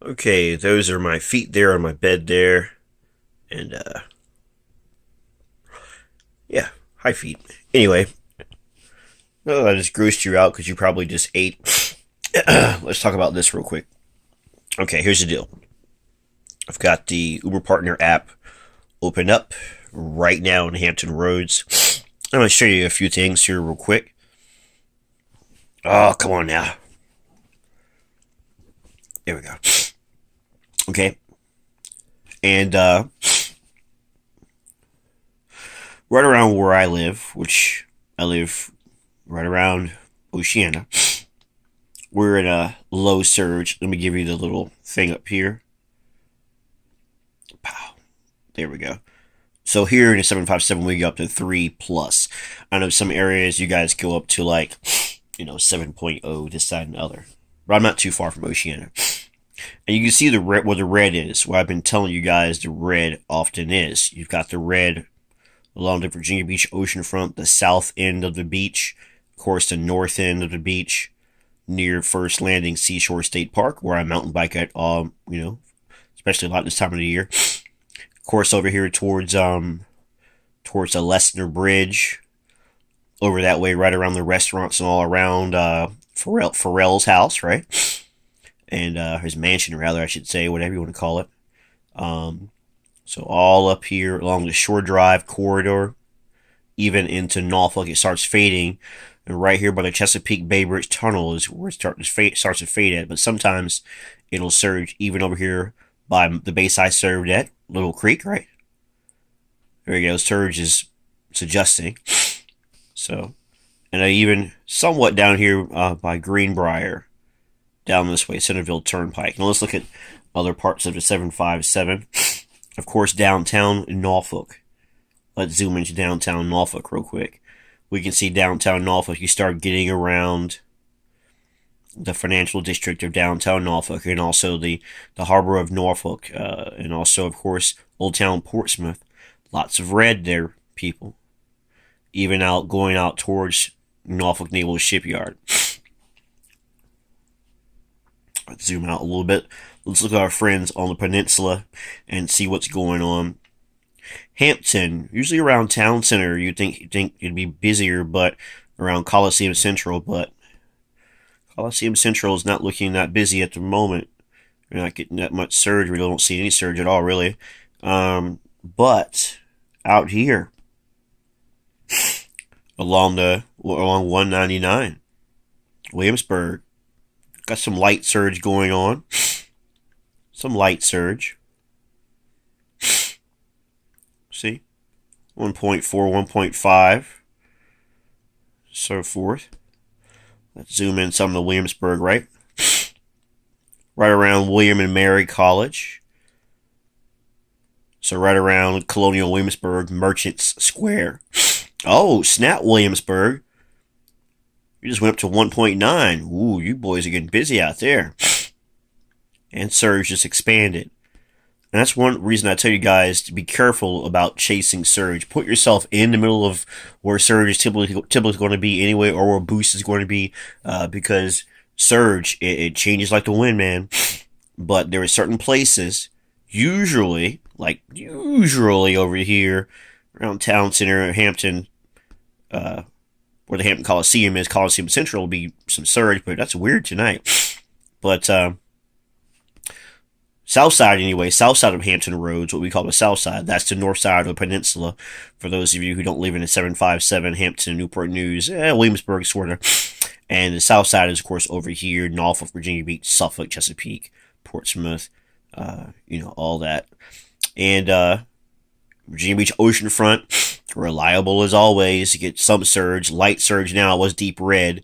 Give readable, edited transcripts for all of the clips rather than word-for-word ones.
Okay, those are my feet there on my bed there. And, yeah, hi feet. Anyway, I just grossed you out because you probably just ate. Let's talk about this real quick. Okay, here's the deal. I've got the Uber Partner app open up right now in Hampton Roads. I'm going to show you a few things here real quick. Oh, come on now. There we go. Okay. And right around where I live, which I live right around Oceana, we're in a low surge. Let me give you the little thing up here. Pow. There we go. So here in the 757, we go up to 3 plus. I know some areas you guys go up to 7.0 this side and the other. But I'm not too far from Oceana. And you can see the red, where the red is. What I've been telling you guys the red often is. You've got the red along the Virginia Beach oceanfront, the south end of the beach, of course, the north end of the beach, near First Landing Seashore State Park, where I mountain bike at, especially a lot this time of the year. Of course, over here towards the Lesnar Bridge, over that way, right around the restaurants and all around Pharrell's house, right? And his mansion, rather, I should say, whatever you want to call it. So all up here along the Shore Drive corridor, even into Norfolk, it starts fading. And right here by the Chesapeake Bay Bridge Tunnel is where it starts to fade at. But sometimes it'll surge even over here by the base I served at, Little Creek, right? There you go, surge is adjusting. So, and I even somewhat down here by Greenbrier, down this way, Centerville Turnpike. Now let's look at other parts of the 757. Of course, downtown Norfolk. Let's zoom into downtown Norfolk real quick. We can see downtown Norfolk. You start getting around the financial district of downtown Norfolk, and also the harbor of Norfolk, and also, of course, Old Town Portsmouth. Lots of red there, people. Even going out towards Norfolk Naval Shipyard. Let's zoom out a little bit. Let's look at our friends on the peninsula and see what's going on. Hampton, usually around Town Center, you'd think it'd be busier, but around Coliseum Central, but Coliseum Central is not looking that busy at the moment. We're not getting that much surge. We don't see any surge at all, really. But out here, along 199, Williamsburg, got some light surge going on. Some light surge. See? 1.4, 1.5. So forth. Let's zoom in some to Williamsburg, right? Right around William and Mary College. So right around Colonial Williamsburg, Merchants Square. Oh, snap, Williamsburg. You just went up to 1.9. Ooh, you boys are getting busy out there. And surge just expanded. And that's one reason I tell you guys to be careful about chasing surge. Put yourself in the middle of where surge is typically going to be anyway, or where boost is going to be, because surge, it changes like the wind, man. But there are certain places, usually over here, around Town Center, Hampton, where the Hampton Coliseum is, Coliseum Central, will be some surge, but that's weird tonight. But, south side anyway, south side of Hampton Roads, what we call the south side, that's the north side of the peninsula. For those of you who don't live in the 757, Hampton, Newport News, Williamsburg, sort of. And the south side is, of course, over here, Norfolk, Virginia Beach, Suffolk, Chesapeake, Portsmouth, all that. And Virginia Beach oceanfront, reliable as always. You get some surge, light surge now, it was deep red.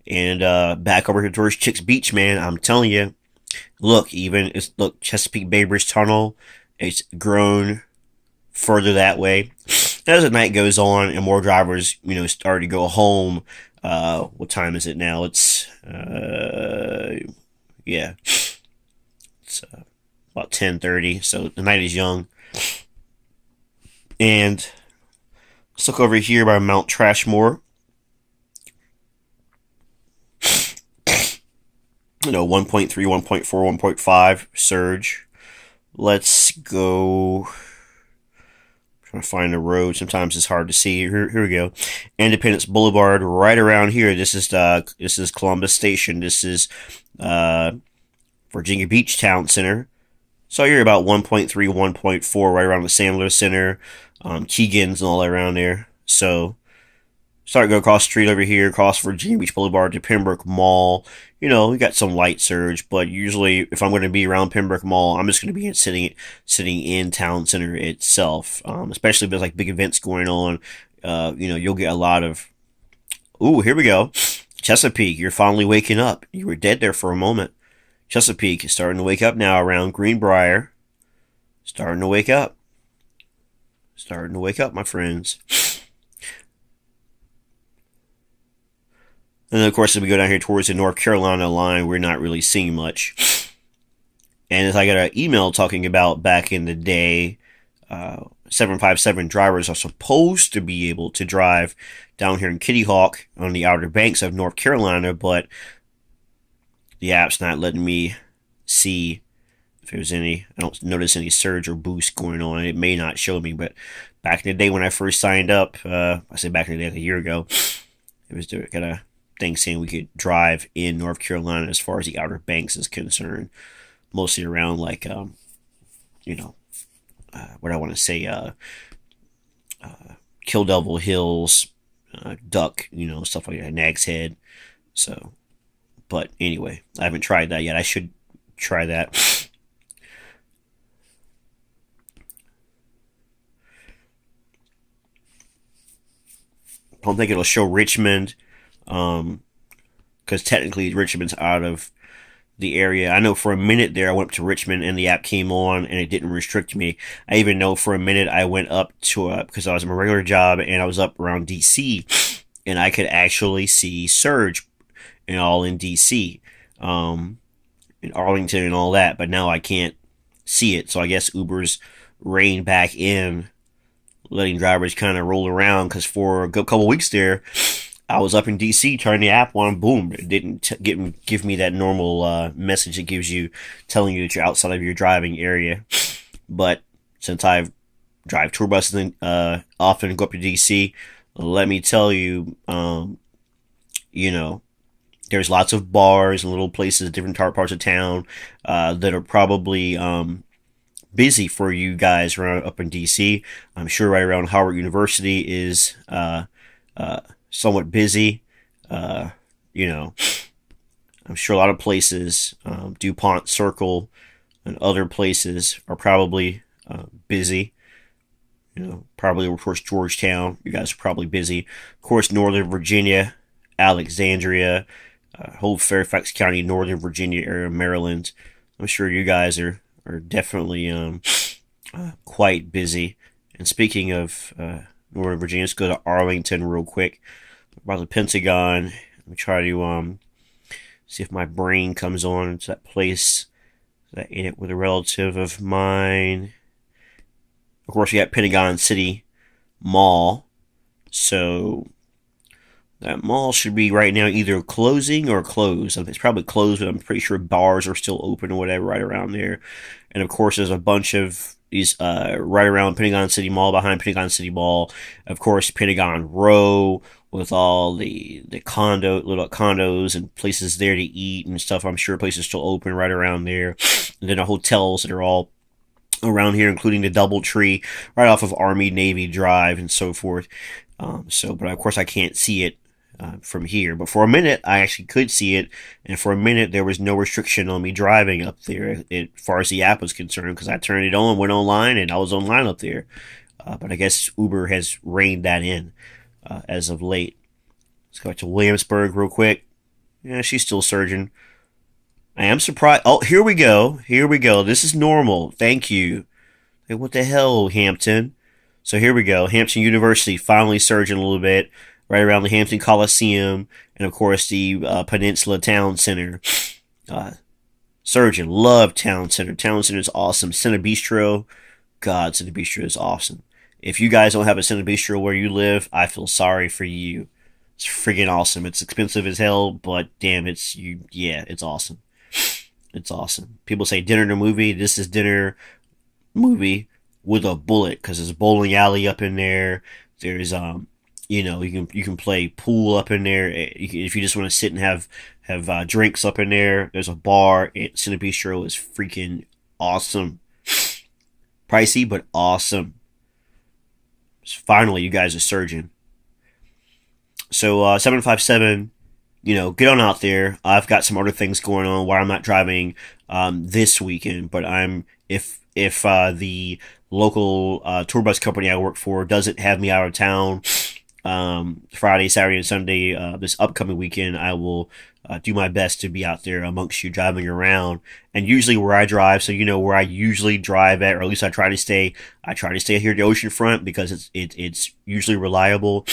And back over here towards Chicks Beach, man, I'm telling you, look, Chesapeake Bay Bridge Tunnel, it's grown further that way. As the night goes on and more drivers, start to go home, what time is it now? It's, it's about 10:30, so the night is young. And let's look over here by Mount Trashmore. 1.3, 1.4, 1.5 surge. Let's go. Trying to find the road. Sometimes it's hard to see. Here we go. Independence Boulevard, right around here. This is Columbus Station. This is Virginia Beach Town Center. So you're about 1.3, 1.4, right around the Sandler Center, Keegan's and all that around there. So start to go across the street over here, across Virginia Beach Boulevard to Pembroke Mall. We got some light surge, but usually if I'm going to be around Pembroke Mall, I'm just going to be sitting in Town Center itself. Especially if there's like big events going on. You'll get a lot of. Ooh, here we go. Chesapeake, you're finally waking up. You were dead there for a moment. Chesapeake is starting to wake up now around Greenbrier. Starting to wake up. Starting to wake up, my friends. And then, of course, as we go down here towards the North Carolina line, we're not really seeing much. And as I got an email talking about back in the day, 757 drivers are supposed to be able to drive down here in Kitty Hawk on the Outer Banks of North Carolina, but the app's not letting me see if there's any. I don't notice any surge or boost going on. It may not show me, but back in the day when I first signed up, I say back in the day, like a year ago, it was kind of thing saying we could drive in North Carolina as far as the Outer Banks is concerned, mostly around like what I want to say, Kill Devil Hills, Duck, stuff like that, Nag's Head. So, but anyway, I haven't tried that yet. I should try that. I don't think it'll show Richmond, because technically Richmond's out of the area. I know for a minute there I went up to Richmond and the app came on and it didn't restrict me. I even know for a minute I went up to because I was in my regular job and I was up around DC and I could actually see surge and all in DC, in Arlington and all that, but now I can't see it. So I guess Uber's reined back in, letting drivers kind of roll around, because for a good couple weeks there I was up in DC, turned the app on, boom, it didn't give me that normal message it gives you, telling you that you're outside of your driving area. But since I drive tour buses often and go up to DC, let me tell you, there's lots of bars and little places, different parts of town that are probably busy for you guys around up in DC. I'm sure right around Howard University is somewhat busy. I'm sure a lot of places, DuPont Circle and other places are probably busy. Probably, of course, Georgetown. You guys are probably busy. Of course, Northern Virginia, Alexandria, whole Fairfax County, Northern Virginia area, Maryland. I'm sure you guys are definitely quite busy. And speaking of Northern Virginia, let's go to Arlington real quick. About the Pentagon. Let me try to see if my brain comes on to that place that I ate it with a relative of mine. Of course, we got Pentagon City Mall. So that mall should be right now either closing or closed. It's probably closed, but I'm pretty sure bars are still open or whatever right around there. And of course, there's a bunch of these right around Pentagon City Mall, behind Pentagon City Mall. Of course, Pentagon Row with all the little condos and places there to eat and stuff. I'm sure places still open right around there. And then the hotels that are all around here, including the DoubleTree right off of Army Navy Drive and so forth. But of course I can't see it from here. But for a minute I actually could see it, and for a minute there was no restriction on me driving up there as far as the app was concerned, because I turned it on, went online, and I was online up there. But I guess Uber has reined that in as of late. Let's go back to Williamsburg real quick. Yeah, she's still surging. I am surprised. Oh, here we go. Here we go. This is normal. Thank you. Hey, what the hell, Hampton? So here we go. Hampton University finally surging a little bit, right around the Hampton Coliseum, and of course the Peninsula Town Center. Surging. Love Town Center. Town Center is awesome. Center Bistro. God, Center Bistro is awesome. If you guys don't have a Center Bistro where you live, I feel sorry for you. It's freaking awesome. It's expensive as hell, but damn, it's awesome. It's awesome. People say dinner to movie. This is dinner movie with a bullet because there's a bowling alley up in there. There's you can play pool up in there. If you just want to sit and have drinks up in there, there's a bar. Cine Bistro is freaking awesome. Pricey but awesome. Finally, you guys are surging. So 757, get on out there. I've got some other things going on while I'm not driving this weekend, but if the local tour bus company I work for doesn't have me out of town Friday, Saturday, and Sunday this upcoming weekend, I will do my best to be out there amongst you driving around. And usually where I drive, so where I usually drive at, or at least I try to stay here at the ocean front because it's usually reliable.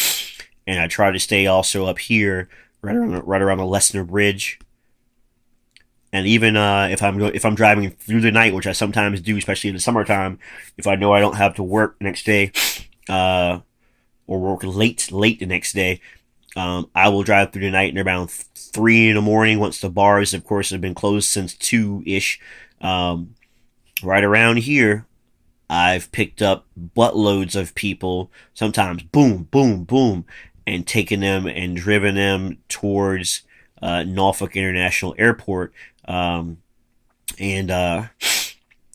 And I try to stay also up here, right around the Lesnar Bridge. And even if I'm driving through the night, which I sometimes do, especially in the summertime, if I know I don't have to work the next day, or work late the next day, I will drive through the night and around 3 in the morning, once the bars, of course, have been closed since 2-ish. Right around here, I've picked up buttloads of people, sometimes boom, boom, boom, and taken them and driven them towards Norfolk International Airport.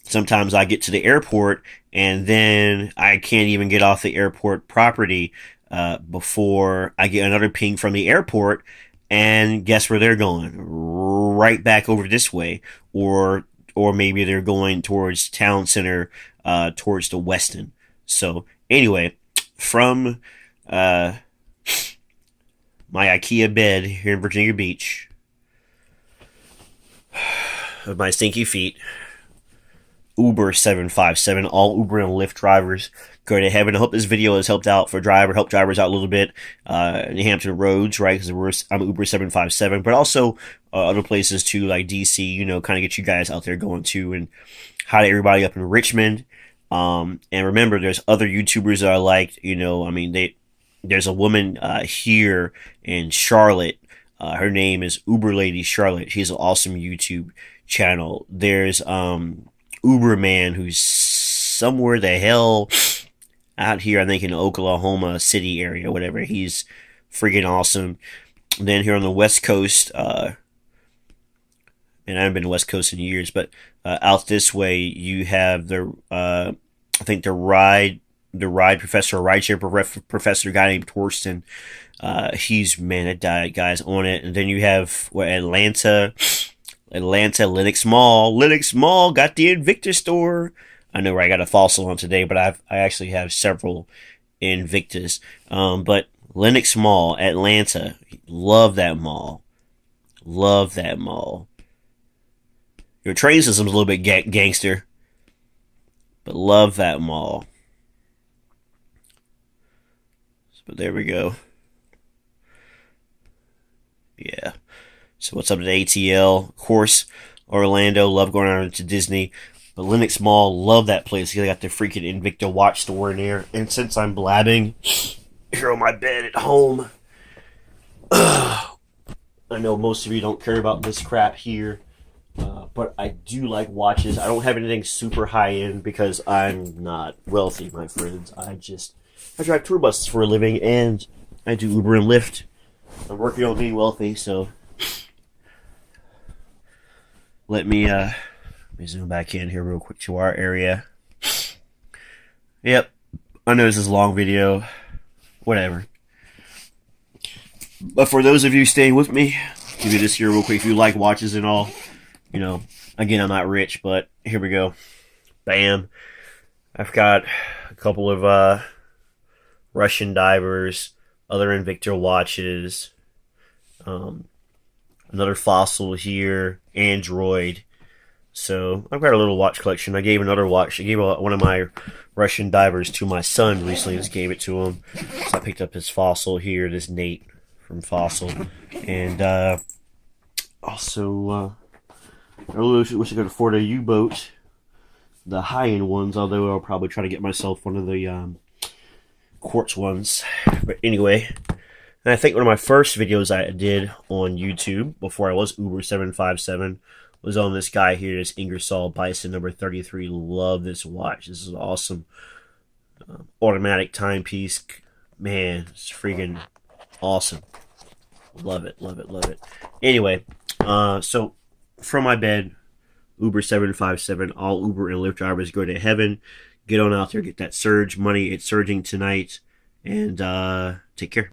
Sometimes I get to the airport and then I can't even get off the airport property before I get another ping from the airport, and guess where they're going? Right back over this way, or maybe they're going towards town center, towards the Westin. So anyway, from my IKEA bed here in Virginia Beach, with my stinky feet, Uber 757, all Uber and Lyft drivers, go to heaven. I hope this video has helped drivers out a little bit in the Hampton roads, right? Because I'm Uber 757, but also other places too, like DC, kind of get you guys out there going too. And hi to everybody up in Richmond. And remember, there's other YouTubers that I like, there's a woman here in Charlotte. Her name is Uber Lady Charlotte. She's an awesome YouTube channel. There's Uber Man, who's somewhere the hell out here, I think in Oklahoma City area, whatever. He's freaking awesome. And then here on the West Coast, and I haven't been to the West Coast in years, but out this way you have I think the ride professor, or rideshare professor, guy named Torsten. He's, man, that died, guys, on it. And then you have Atlanta Linux Mall got the Invictus store. I know where I got a fossil on today, but I actually have several Invictus. But Linux Mall, Atlanta, love that mall. Your train system's a little bit gangster, but love that mall. But there we go. Yeah. So what's up to ATL? Of course, Orlando, love going out to Disney. But Linux Mall, love that place. They got the freaking Invicta watch store in there. And since I'm blabbing here on my bed at home, I know most of you don't care about this crap here, but I do like watches. I don't have anything super high-end because I'm not wealthy, my friends. I drive tour buses for a living, and I do Uber and Lyft. I'm working on being wealthy, so let me zoom back in here real quick to our area. Yep, I know this is a long video, whatever. But for those of you staying with me, give you this here real quick. If you like watches and all, again, I'm not rich, but here we go. Bam. I've got a couple of Russian divers, other Invicta watches, another fossil here, Android. So I've got a little watch collection. I gave another watch. I gave one of my Russian divers to my son recently. Just gave it to him. So I picked up his fossil here, this Nate from Fossil, and also I really wish I could afford a U-boat, the high-end ones. Although I'll probably try to get myself one of the quartz ones. But anyway, and I think one of my first videos I did on YouTube before I was Uber 757 was on this guy here, this Ingersoll Bison number 33. Love this watch. This is awesome. Automatic timepiece. Man, it's freaking awesome. Love it, love it, love it. Anyway, so from my bed, Uber 757, all Uber and Lyft drivers go to heaven. Get on out there, get that surge money. It's surging tonight. And take care.